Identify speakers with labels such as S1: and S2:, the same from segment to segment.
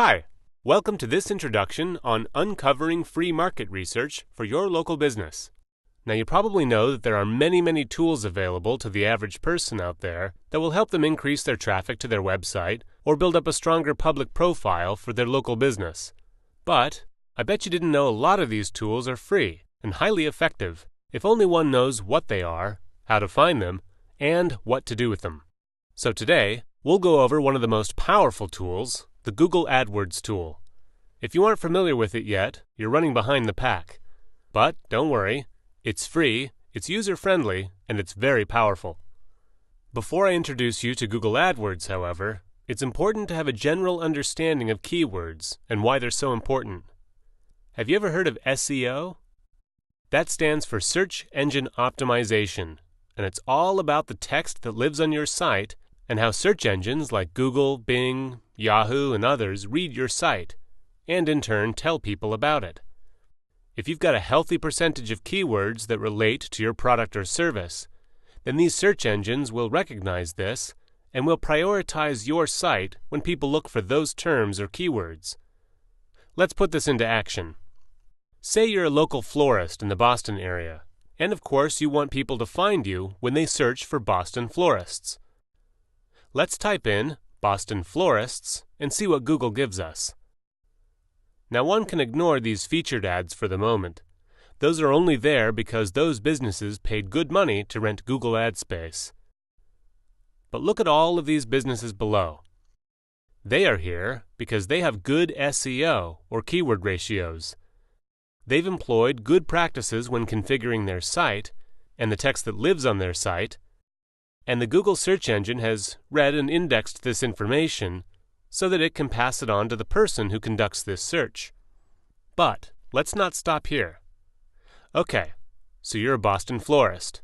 S1: Hi, welcome to this introduction on uncovering free market research for your local business. Now you probably know that there are many tools available to the average person out there that will help them increase their traffic to their website or build up a stronger public profile for their local business. But I bet you didn't know a lot of these tools are free and highly effective if only one knows what they are, how to find them, and what to do with them. So today, we'll go over one of the most powerful tools, the Google AdWords tool. If you aren't familiar with it yet, you're running behind the pack. But don't worry, it's free, it's user-friendly, and it's very powerful. Before I introduce you to Google AdWords, however, it's important to have a general understanding of keywords and why they're so important. Have you ever heard of SEO? That stands for Search Engine Optimization, and it's all about the text that lives on your site and how search engines like Google, Bing, Yahoo, and others read your site, and in turn tell people about it. If you've got a healthy percentage of keywords that relate to your product or service, then these search engines will recognize this and will prioritize your site when people look for those terms or keywords. Let's put this into action. Say you're a local florist in the Boston area, and of course you want people to find you when they search for Boston florists. Let's type in Boston florists and see what Google gives us. Now one can ignore these featured ads for the moment. Those are only there because those businesses paid good money to rent Google ad space. But look at all of these businesses below. They are here because they have good SEO or keyword ratios. They've employed good practices when configuring their site and the text that lives on their site, and the Google search engine has read and indexed this information so that it can pass it on to the person who conducts this search. But let's not stop here. Okay, so you're a Boston florist.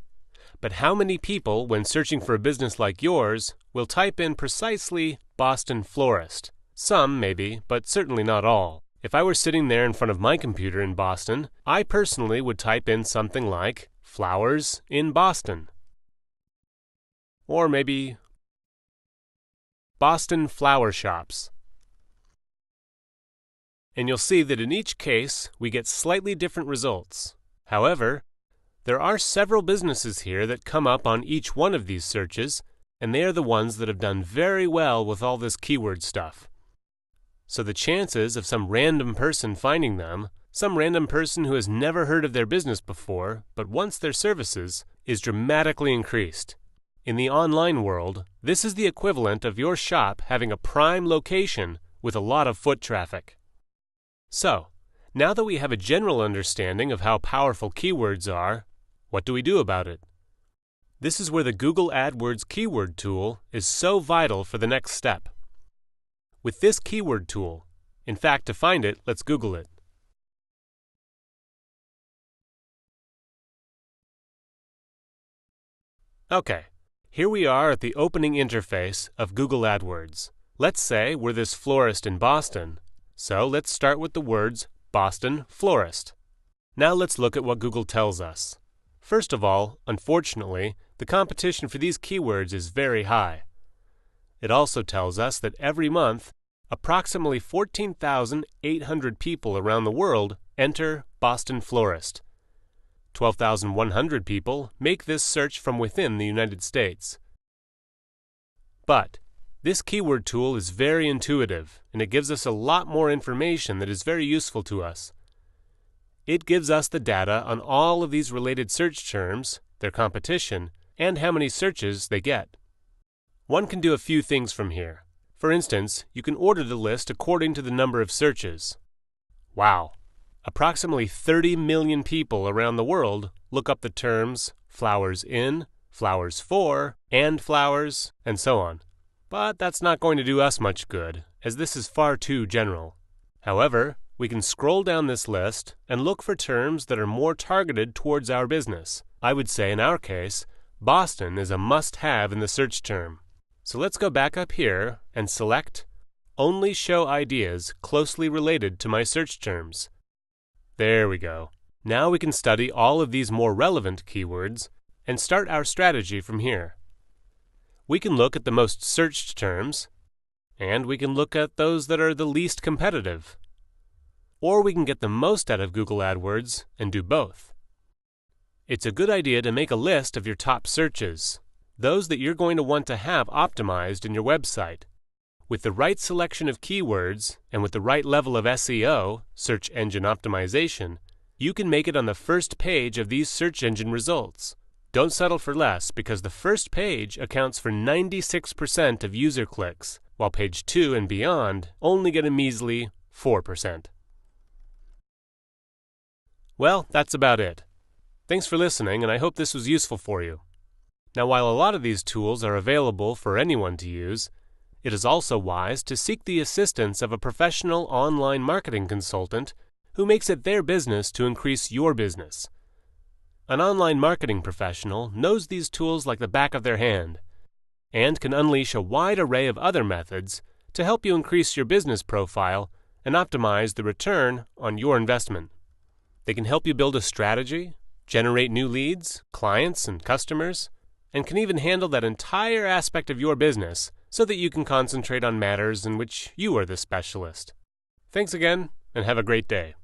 S1: But how many people, when searching for a business like yours, will type in precisely Boston florist? Some, maybe, but certainly not all. If I were sitting there in front of my computer in Boston, I personally would type in something like flowers in Boston. Or maybe Boston flower shops. And you'll see that in each case we get slightly different results. However, there are several businesses here that come up on each one of these searches, and they are the ones that have done very well with all this keyword stuff. So the chances of some random person finding them, some random person who has never heard of their business before but wants their services, is dramatically increased. In the online world, this is the equivalent of your shop having a prime location with a lot of foot traffic. So, now that we have a general understanding of how powerful keywords are, what do we do about it? This is where the Google AdWords keyword tool is so vital for the next step. With this keyword tool, in fact, to find it, let's Google it. Okay. Here we are at the opening interface of Google AdWords. Let's say we're this florist in Boston, so let's start with the words Boston florist. Now let's look at what Google tells us. First of all, unfortunately, the competition for these keywords is very high. It also tells us that every month, approximately 14,800 people around the world enter Boston florist. 12,100 people make this search from within the United States. But this keyword tool is very intuitive, and it gives us a lot more information that is very useful to us. It gives us the data on all of these related search terms, their competition, and how many searches they get. One can do a few things from here. For instance, you can order the list according to the number of searches. Wow! Approximately 30 million people around the world look up the terms flowers in, flowers for, and flowers, and so on. But that's not going to do us much good, as this is far too general. However, we can scroll down this list and look for terms that are more targeted towards our business. I would say in our case, Boston is a must-have in the search term. So let's go back up here and select Only Show Ideas Closely Related to My Search Terms. There we go. Now we can study all of these more relevant keywords and start our strategy from here. We can look at the most searched terms, and we can look at those that are the least competitive. Or we can get the most out of Google AdWords and do both. It's a good idea to make a list of your top searches, those that you're going to want to have optimized in your website. With the right selection of keywords and with the right level of SEO, search engine optimization, you can make it on the first page of these search engine results. Don't settle for less, because the first page accounts for 96% of user clicks, while page 2 and beyond only get a measly 4%. Well, that's about it. Thanks for listening, and I hope this was useful for you. Now, while a lot of these tools are available for anyone to use, it is also wise to seek the assistance of a professional online marketing consultant who makes it their business to increase your business. An online marketing professional knows these tools like the back of their hand and can unleash a wide array of other methods to help you increase your business profile and optimize the return on your investment. They can help you build a strategy, generate new leads, clients, and customers, and can even handle that entire aspect of your business so that you can concentrate on matters in which you are the specialist. Thanks again, and have a great day.